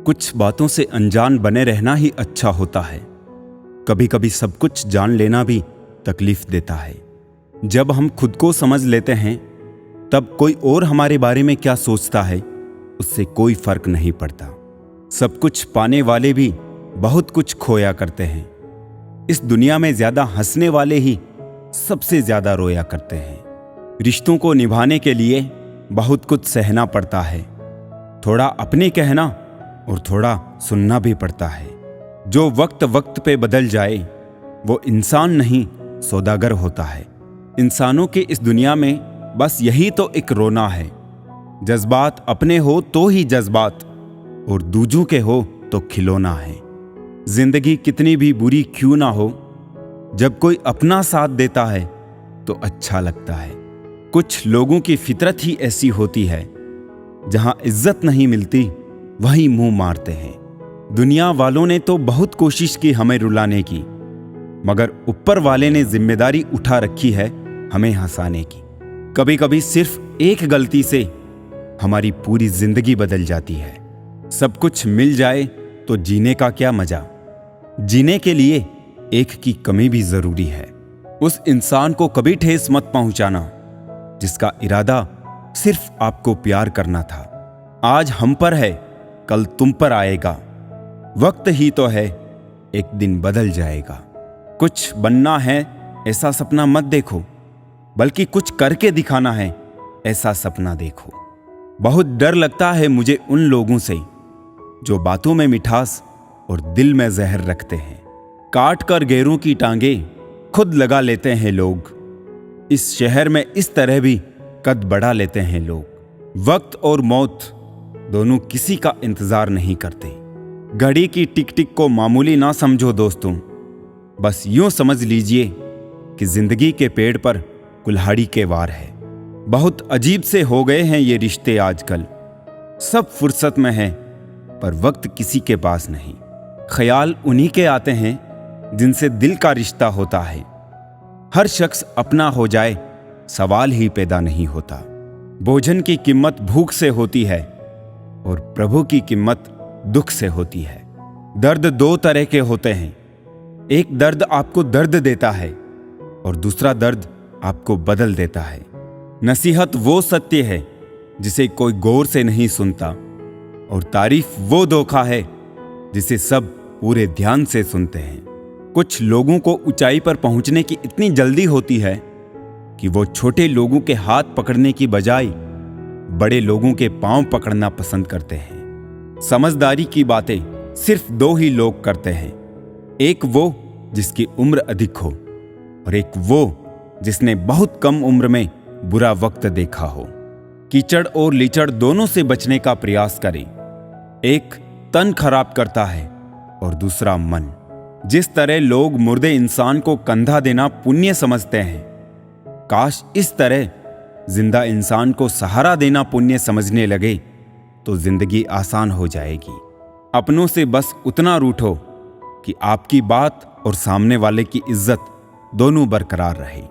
कुछ बातों से अनजान बने रहना ही अच्छा होता है। कभी कभी सब कुछ जान लेना भी तकलीफ देता है। जब हम खुद को समझ लेते हैं तब कोई और हमारे बारे में क्या सोचता है उससे कोई फर्क नहीं पड़ता। सब कुछ पाने वाले भी बहुत कुछ खोया करते हैं। इस दुनिया में ज्यादा हंसने वाले ही सबसे ज्यादा रोया करते हैं। रिश्तों को निभाने के लिए बहुत कुछ सहना पड़ता है। थोड़ा अपने कहना और थोड़ा सुनना भी पड़ता है। जो वक्त वक्त पे बदल जाए वो इंसान नहीं सौदागर होता है। इंसानों के इस दुनिया में बस यही तो एक रोना है। जज्बात अपने हो तो ही जज्बात और दूजों के हो तो खिलौना है। जिंदगी कितनी भी बुरी क्यों ना हो, जब कोई अपना साथ देता है तो अच्छा लगता है। कुछ लोगों की फितरत ही ऐसी होती है, जहां इज्जत नहीं मिलती वहीं मुंह मारते हैं। दुनिया वालों ने तो बहुत कोशिश की हमें रुलाने की, मगर ऊपर वाले ने जिम्मेदारी उठा रखी है हमें हंसाने की। कभी कभी सिर्फ एक गलती से हमारी पूरी जिंदगी बदल जाती है। सब कुछ मिल जाए तो जीने का क्या मजा। जीने के लिए एक की कमी भी जरूरी है। उस इंसान को कभी ठेस मत पहुंचाना जिसका इरादा सिर्फ आपको प्यार करना था। आज हम पर है, कल तुम पर आएगा। वक्त ही तो है, एक दिन बदल जाएगा। कुछ बनना है ऐसा सपना मत देखो, बल्कि कुछ करके दिखाना है ऐसा सपना देखो। बहुत डर लगता है मुझे उन लोगों से जो बातों में मिठास और दिल में जहर रखते हैं। काट कर गैरों की टांगे खुद लगा लेते हैं लोग। इस शहर में इस तरह भी कद बढ़ा लेते हैं लोग। वक्त और मौत दोनों किसी का इंतजार नहीं करते। घड़ी की टिक टिक को मामूली ना समझो दोस्तों, बस यूं समझ लीजिए कि जिंदगी के पेड़ पर कुल्हाड़ी के वार है। बहुत अजीब से हो गए हैं ये रिश्ते आजकल। सब फुर्सत में हैं पर वक्त किसी के पास नहीं। ख्याल उन्हीं के आते हैं जिनसे दिल का रिश्ता होता है। हर शख्स अपना हो जाए सवाल ही पैदा नहीं होता। भोजन की कीमत भूख से होती है और प्रभु की कीमत दुख से होती है। दर्द दो तरह के होते हैं। एक दर्द आपको दर्द देता है और दूसरा दर्द आपको बदल देता है। नसीहत वो सत्य है जिसे कोई गौर से नहीं सुनता, और तारीफ वो धोखा है जिसे सब पूरे ध्यान से सुनते हैं। कुछ लोगों को ऊंचाई पर पहुंचने की इतनी जल्दी होती है कि वो छोटे लोगों के हाथ पकड़ने की बजाय बड़े लोगों के पांव पकड़ना पसंद करते हैं। समझदारी की बातें सिर्फ दो ही लोग करते हैं, एक वो जिसकी उम्र अधिक हो और एक वो जिसने बहुत कम उम्र में बुरा वक्त देखा हो। कीचड़ और लीचड़ दोनों से बचने का प्रयास करें। एक तन खराब करता है और दूसरा मन। जिस तरह लोग मुर्दे इंसान को कंधा देना पुण्य समझते हैं, काश इस तरह जिंदा इंसान को सहारा देना पुण्य समझने लगे तो जिंदगी आसान हो जाएगी। अपनों से बस उतना रूठो कि आपकी बात और सामने वाले की इज्जत दोनों बरकरार रहे।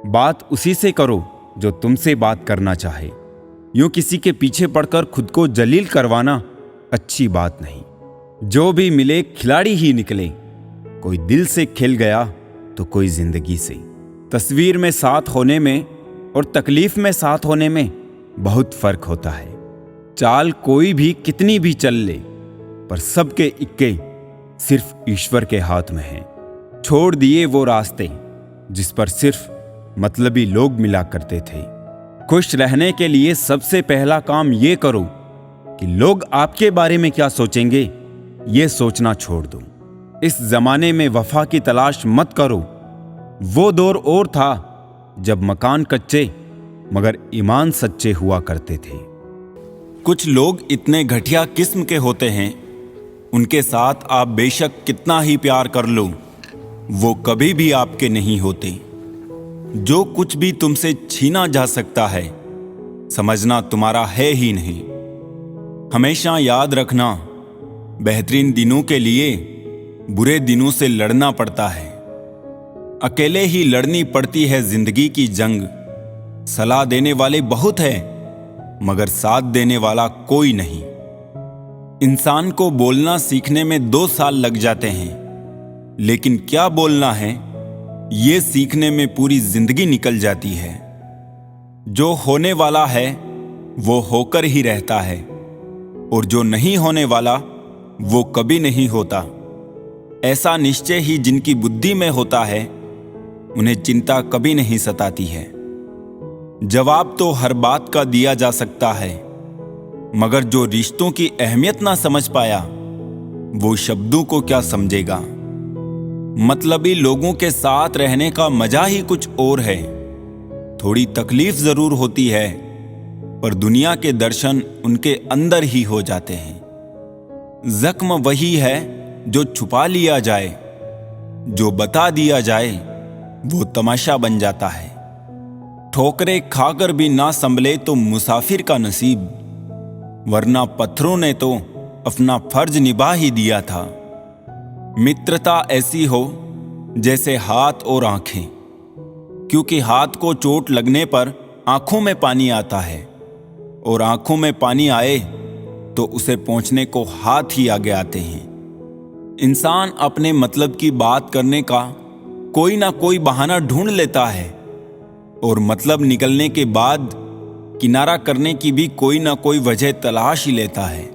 बात उसी से करो जो तुमसे बात करना चाहे। यूं किसी के पीछे पड़कर खुद को जलील करवाना अच्छी बात नहीं। जो भी मिले खिलाड़ी ही निकले। कोई दिल से खिल गया तो कोई जिंदगी से। तस्वीर में साथ होने में और तकलीफ में साथ होने में बहुत फर्क होता है। चाल कोई भी कितनी भी चल ले, पर सबके इक्के सिर्फ ईश्वर के हाथ में हैं। छोड़ दिए वो रास्ते जिस पर सिर्फ मतलबी लोग मिला करते थे। खुश रहने के लिए सबसे पहला काम ये करो कि लोग आपके बारे में क्या सोचेंगे ये सोचना छोड़ दो। इस जमाने में वफा की तलाश मत करो। वो दौर और था जब मकान कच्चे मगर ईमान सच्चे हुआ करते थे। कुछ लोग इतने घटिया किस्म के होते हैं, उनके साथ आप बेशक कितना ही प्यार कर लो, वो कभी भी आपके नहीं होते। जो कुछ भी तुमसे छीना जा सकता है, समझना तुम्हारा है ही नहीं। हमेशा याद रखना, बेहतरीन दिनों के लिए बुरे दिनों से लड़ना पड़ता है। अकेले ही लड़नी पड़ती है जिंदगी की जंग। सलाह देने वाले बहुत हैं, मगर साथ देने वाला कोई नहीं। इंसान को बोलना सीखने में 2 साल लग जाते हैं, लेकिन क्या बोलना है ये सीखने में पूरी जिंदगी निकल जाती है। जो होने वाला है वो होकर ही रहता है, और जो नहीं होने वाला वो कभी नहीं होता। ऐसा निश्चय ही जिनकी बुद्धि में होता है, उन्हें चिंता कभी नहीं सताती है। जवाब तो हर बात का दिया जा सकता है, मगर जो रिश्तों की अहमियत ना समझ पाया, वो शब्दों को क्या समझेगा। मतलबी लोगों के साथ रहने का मजा ही कुछ और है। थोड़ी तकलीफ जरूर होती है, पर दुनिया के दर्शन उनके अंदर ही हो जाते हैं। जख्म वही है जो छुपा लिया जाए, जो बता दिया जाए वो तमाशा बन जाता है। ठोकरें खाकर भी ना संभले तो मुसाफिर का नसीब, वरना पत्थरों ने तो अपना फर्ज निभा ही दिया था। मित्रता ऐसी हो जैसे हाथ और आंखें, क्योंकि हाथ को चोट लगने पर आंखों में पानी आता है, और आंखों में पानी आए तो उसे पहुंचने को हाथ ही आगे आते हैं। इंसान अपने मतलब की बात करने का कोई ना कोई बहाना ढूंढ लेता है, और मतलब निकलने के बाद किनारा करने की भी कोई ना कोई वजह तलाश ही लेता है।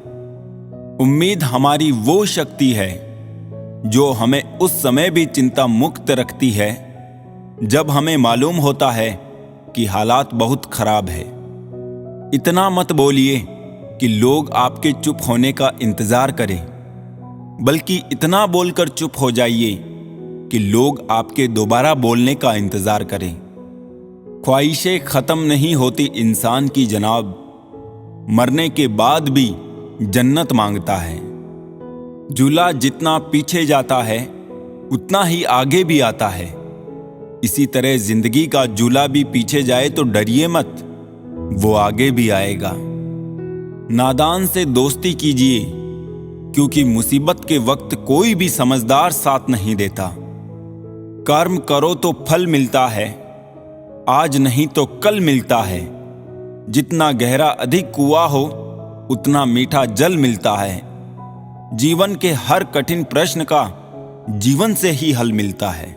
उम्मीद हमारी वो शक्ति है जो हमें उस समय भी चिंता मुक्त रखती है जब हमें मालूम होता है कि हालात बहुत खराब है। इतना मत बोलिए कि लोग आपके चुप होने का इंतजार करें, बल्कि इतना बोलकर चुप हो जाइए कि लोग आपके दोबारा बोलने का इंतजार करें। ख्वाहिशें खत्म नहीं होती इंसान की जनाब, मरने के बाद भी जन्नत मांगता है। झूला जितना पीछे जाता है उतना ही आगे भी आता है। इसी तरह जिंदगी का झूला भी पीछे जाए तो डरिए मत, वो आगे भी आएगा। नादान से दोस्ती कीजिए, क्योंकि मुसीबत के वक्त कोई भी समझदार साथ नहीं देता। कर्म करो तो फल मिलता है, आज नहीं तो कल मिलता है। जितना गहरा अधिक कुआं हो उतना मीठा जल मिलता है। जीवन के हर कठिन प्रश्न का जीवन से ही हल मिलता है।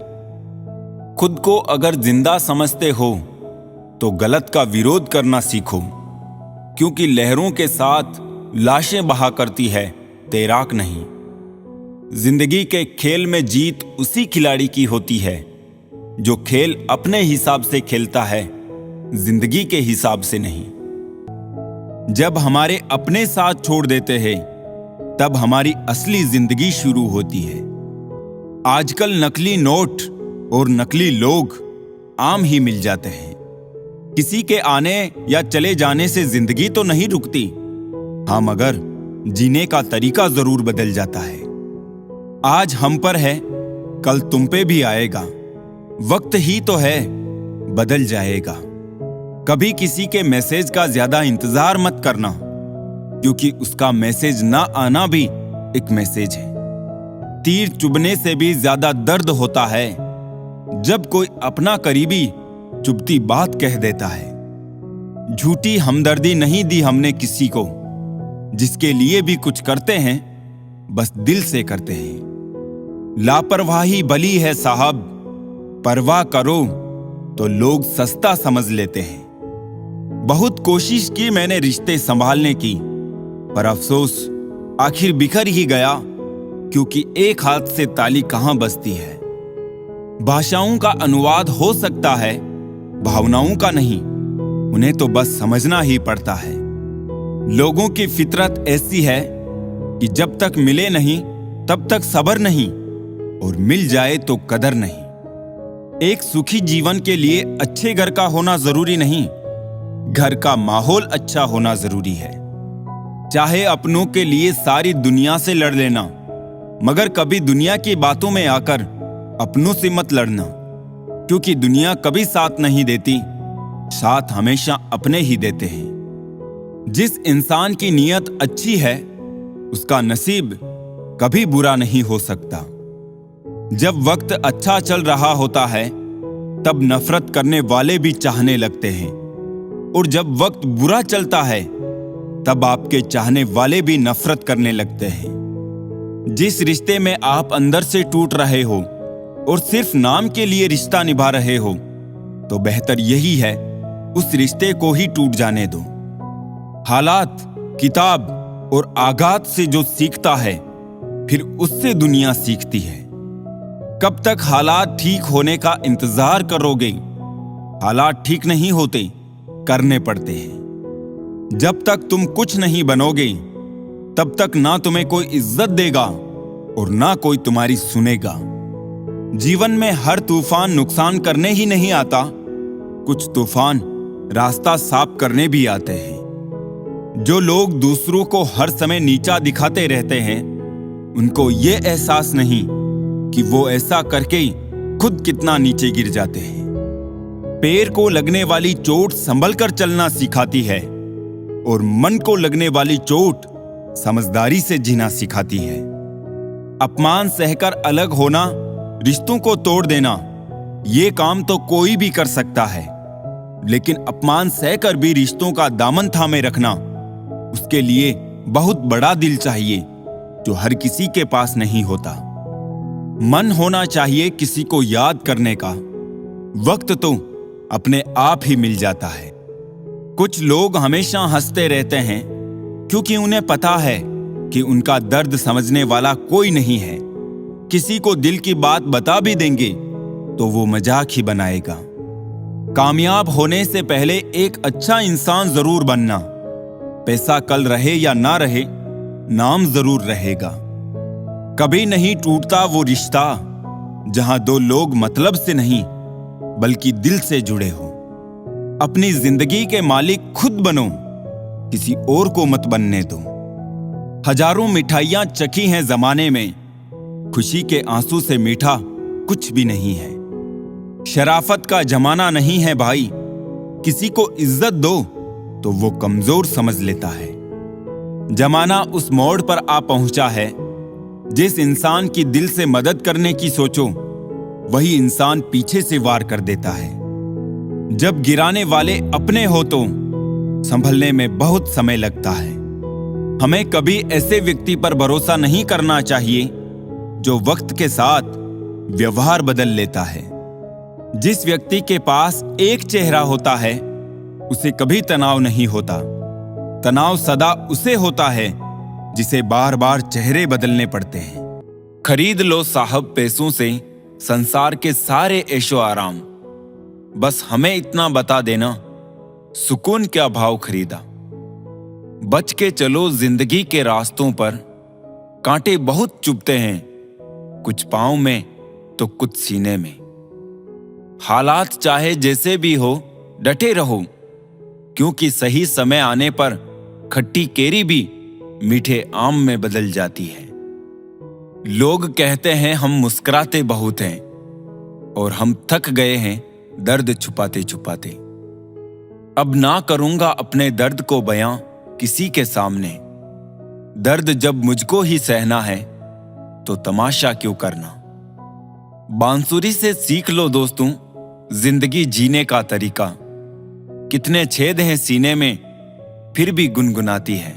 खुद को अगर जिंदा समझते हो तो गलत का विरोध करना सीखो, क्योंकि लहरों के साथ लाशें बहा करती है, तैराक नहीं। जिंदगी के खेल में जीत उसी खिलाड़ी की होती है जो खेल अपने हिसाब से खेलता है, जिंदगी के हिसाब से नहीं। जब हमारे अपने साथ छोड़ देते हैं तब हमारी असली जिंदगी शुरू होती है। आजकल नकली नोट और नकली लोग आम ही मिल जाते हैं। किसी के आने या चले जाने से जिंदगी तो नहीं रुकती, हाँ, मगर जीने का तरीका जरूर बदल जाता है। आज हम पर है, कल तुम पे भी आएगा। वक्त ही तो है, बदल जाएगा। कभी किसी के मैसेज का ज्यादा इंतजार मत करना, क्योंकि उसका मैसेज ना आना भी एक मैसेज है। तीर चुभने से भी ज्यादा दर्द होता है जब कोई अपना करीबी चुभती बात कह देता है। झूठी हमदर्दी नहीं दी हमने किसी को, जिसके लिए भी कुछ करते हैं बस दिल से करते हैं। लापरवाही भली है साहब, परवाह करो तो लोग सस्ता समझ लेते हैं। बहुत कोशिश की मैंने रिश्ते संभालने की, पर अफसोस आखिर बिखर ही गया, क्योंकि एक हाथ से ताली कहां बजती है। भाषाओं का अनुवाद हो सकता है, भावनाओं का नहीं। उन्हें तो बस समझना ही पड़ता है। लोगों की फितरत ऐसी है कि जब तक मिले नहीं तब तक सब्र नहीं, और मिल जाए तो कदर नहीं। एक सुखी जीवन के लिए अच्छे घर का होना जरूरी नहीं, घर का माहौल अच्छा होना जरूरी है। चाहे अपनों के लिए सारी दुनिया से लड़ लेना, मगर कभी दुनिया की बातों में आकर अपनों से मत लड़ना, क्योंकि दुनिया कभी साथ नहीं देती, साथ हमेशा अपने ही देते हैं। जिस इंसान की नीयत अच्छी है उसका नसीब कभी बुरा नहीं हो सकता। जब वक्त अच्छा चल रहा होता है तब नफरत करने वाले भी चाहने लगते हैं, और जब वक्त बुरा चलता है तब आपके चाहने वाले भी नफरत करने लगते हैं। जिस रिश्ते में आप अंदर से टूट रहे हो और सिर्फ नाम के लिए रिश्ता निभा रहे हो, तो बेहतर यही है उस रिश्ते को ही टूट जाने दो। हालात, किताब और आघात से जो सीखता है, फिर उससे दुनिया सीखती है। कब तक हालात ठीक होने का इंतजार करोगे? हालात ठीक नहीं होते, करने पड़ते हैं। जब तक तुम कुछ नहीं बनोगे, तब तक ना तुम्हें कोई इज्जत देगा और ना कोई तुम्हारी सुनेगा। जीवन में हर तूफान नुकसान करने ही नहीं आता, कुछ तूफान रास्ता साफ करने भी आते हैं। जो लोग दूसरों को हर समय नीचा दिखाते रहते हैं, उनको ये एहसास नहीं कि वो ऐसा करके खुद कितना नीचे गिर जाते हैं। पैर को लगने वाली चोट संभल कर चलना सिखाती है और मन को लगने वाली चोट समझदारी से जीना सिखाती है। अपमान सहकर अलग होना, रिश्तों को तोड़ देना, ये काम तो कोई भी कर सकता है, लेकिन अपमान सहकर भी रिश्तों का दामन थामे रखना, उसके लिए बहुत बड़ा दिल चाहिए, जो हर किसी के पास नहीं होता। मन होना चाहिए किसी को याद करने का, वक्त तो अपने आप ही मिल जाता है। कुछ लोग हमेशा हंसते रहते हैं क्योंकि उन्हें पता है कि उनका दर्द समझने वाला कोई नहीं है। किसी को दिल की बात बता भी देंगे तो वो मजाक ही बनाएगा। कामयाब होने से पहले एक अच्छा इंसान जरूर बनना। पैसा कल रहे या ना रहे, नाम जरूर रहेगा। कभी नहीं टूटता वो रिश्ता जहां दो लोग मतलब से नहीं बल्कि दिल से जुड़े हो। अपनी जिंदगी के मालिक खुद बनो, किसी और को मत बनने दो। हजारों मिठाइयां चखी हैं जमाने में, खुशी के आंसू से मीठा कुछ भी नहीं है। शराफत का जमाना नहीं है भाई, किसी को इज्जत दो तो वो कमजोर समझ लेता है। जमाना उस मोड़ पर आ पहुंचा है, जिस इंसान की दिल से मदद करने की सोचो, वही इंसान पीछे से वार कर देता है। जब गिराने वाले अपने हो तो संभलने में बहुत समय लगता है। हमें कभी ऐसे व्यक्ति पर भरोसा नहीं करना चाहिए जो वक्त के साथ व्यवहार बदल लेता है। जिस व्यक्ति के पास एक चेहरा होता है, उसे कभी तनाव नहीं होता। तनाव सदा उसे होता है जिसे बार बार चेहरे बदलने पड़ते हैं। खरीद लो साहब पैसों से संसार के सारे ऐशो आराम, बस हमें इतना बता देना सुकून क्या भाव खरीदा। बच के चलो जिंदगी के रास्तों पर, कांटे बहुत चुभते हैं, कुछ पांव में तो कुछ सीने में। हालात चाहे जैसे भी हो, डटे रहो, क्योंकि सही समय आने पर खट्टी केरी भी मीठे आम में बदल जाती है। लोग कहते हैं हम मुस्कुराते बहुत हैं, और हम थक गए हैं दर्द छुपाते छुपाते। अब ना करूंगा अपने दर्द को बयां किसी के सामने। दर्द जब मुझको ही सहना है तो तमाशा क्यों करना। बांसुरी से सीख लो दोस्तों जिंदगी जीने का तरीका। कितने छेद हैं सीने में, फिर भी गुनगुनाती है।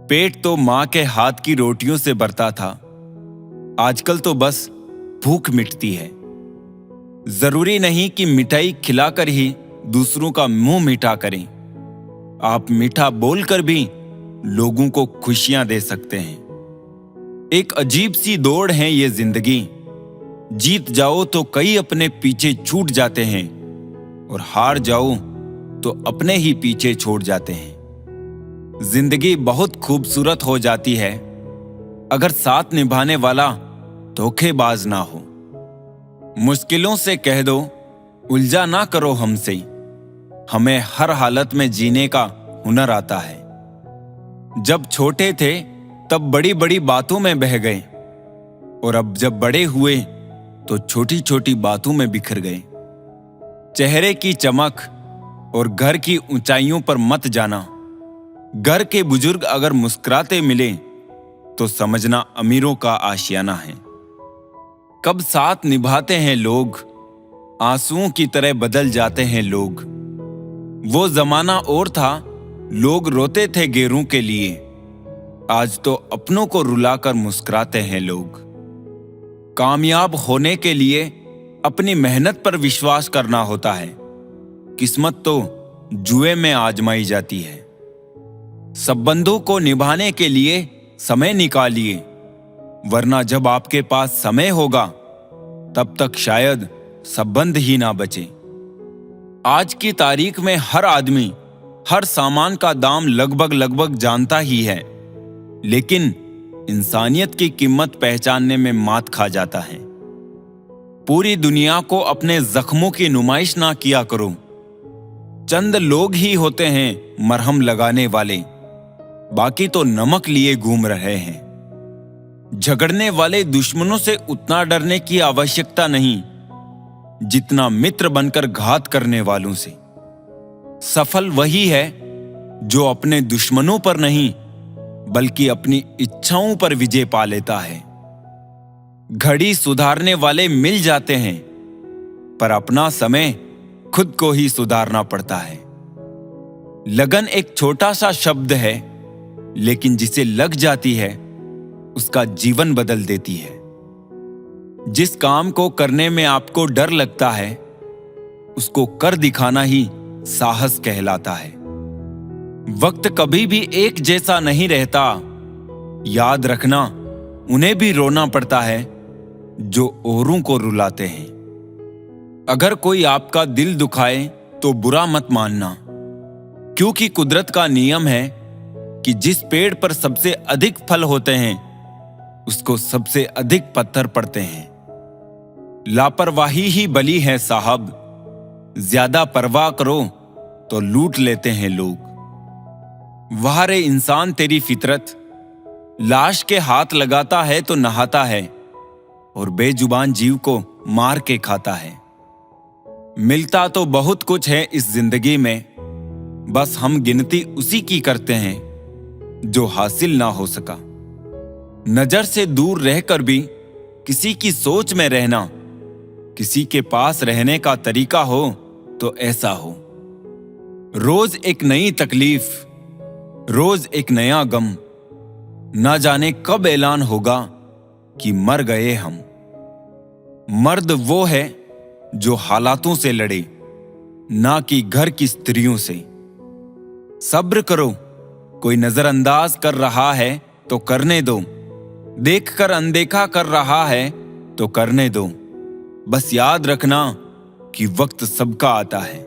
पेट तो मां के हाथ की रोटियों से भरता था, आजकल तो बस भूख मिटती है। जरूरी नहीं कि मिठाई खिलाकर ही दूसरों का मुंह मीठा करें। आप मीठा बोलकर भी लोगों को खुशियां दे सकते हैं। एक अजीब सी दौड़ है ये जिंदगी, जीत जाओ तो कई अपने पीछे छूट जाते हैं, और हार जाओ तो अपने ही पीछे छोड़ जाते हैं। जिंदगी बहुत खूबसूरत हो जाती है अगर साथ निभाने वाला धोखेबाज ना हो। मुश्किलों से कह दो उलझा ना करो हमसे, हमें हर हालत में जीने का हुनर आता है। जब छोटे थे तब बड़ी बड़ी बातों में बह गए, और अब जब बड़े हुए तो छोटी छोटी बातों में बिखर गए। चेहरे की चमक और घर की ऊंचाइयों पर मत जाना। घर के बुजुर्ग अगर मुस्कुराते मिले तो समझना अमीरों का आशियाना है। कब साथ निभाते हैं लोग, आंसुओं की तरह बदल जाते हैं लोग। वो जमाना और था लोग रोते थे गैरों के लिए, आज तो अपनों को रुलाकर मुस्कुराते हैं लोग। कामयाब होने के लिए अपनी मेहनत पर विश्वास करना होता है, किस्मत तो जुए में आजमाई जाती है। संबंधों को निभाने के लिए समय निकालिए, वरना जब आपके पास समय होगा तब तक शायद संबंध ही ना बचे। आज की तारीख में हर आदमी हर सामान का दाम लगभग जानता ही है, लेकिन इंसानियत की कीमत पहचानने में मात खा जाता है। पूरी दुनिया को अपने जख्मों की नुमाइश ना किया करो। चंद लोग ही होते हैं मरहम लगाने वाले, बाकी तो नमक लिए घूम रहे हैं। झगड़ने वाले दुश्मनों से उतना डरने की आवश्यकता नहीं जितना मित्र बनकर घात करने वालों से। सफल वही है जो अपने दुश्मनों पर नहीं बल्कि अपनी इच्छाओं पर विजय पा लेता है। घड़ी सुधारने वाले मिल जाते हैं, पर अपना समय खुद को ही सुधारना पड़ता है। लगन एक छोटा सा शब्द है, लेकिन जिसे लग जाती है उसका जीवन बदल देती है। जिस काम को करने में आपको डर लगता है, उसको कर दिखाना ही साहस कहलाता है। वक्त कभी भी एक जैसा नहीं रहता, याद रखना उन्हें भी रोना पड़ता है जो औरों को रुलाते हैं। अगर कोई आपका दिल दुखाए तो बुरा मत मानना, क्योंकि कुदरत का नियम है कि जिस पेड़ पर सबसे अधिक फल होते हैं उसको सबसे अधिक पत्थर पड़ते हैं। लापरवाही ही बली है साहब, ज्यादा परवाह करो तो लूट लेते हैं लोग। वाह रे इंसान तेरी फितरत, लाश के हाथ लगाता है तो नहाता है और बेजुबान जीव को मार के खाता है। मिलता तो बहुत कुछ है इस जिंदगी में, बस हम गिनती उसी की करते हैं जो हासिल ना हो सका। नजर से दूर रहकर भी किसी की सोच में रहना, किसी के पास रहने का तरीका हो तो ऐसा हो। रोज एक नई तकलीफ, रोज एक नया गम, ना जाने कब ऐलान होगा कि मर गए हम। मर्द वो है जो हालातों से लड़े, ना कि घर की स्त्रियों से। सब्र करो, कोई नजरअंदाज कर रहा है तो करने दो, देखकर अनदेखा कर रहा है तो करने दो। बस याद रखना कि वक्त सबका आता है।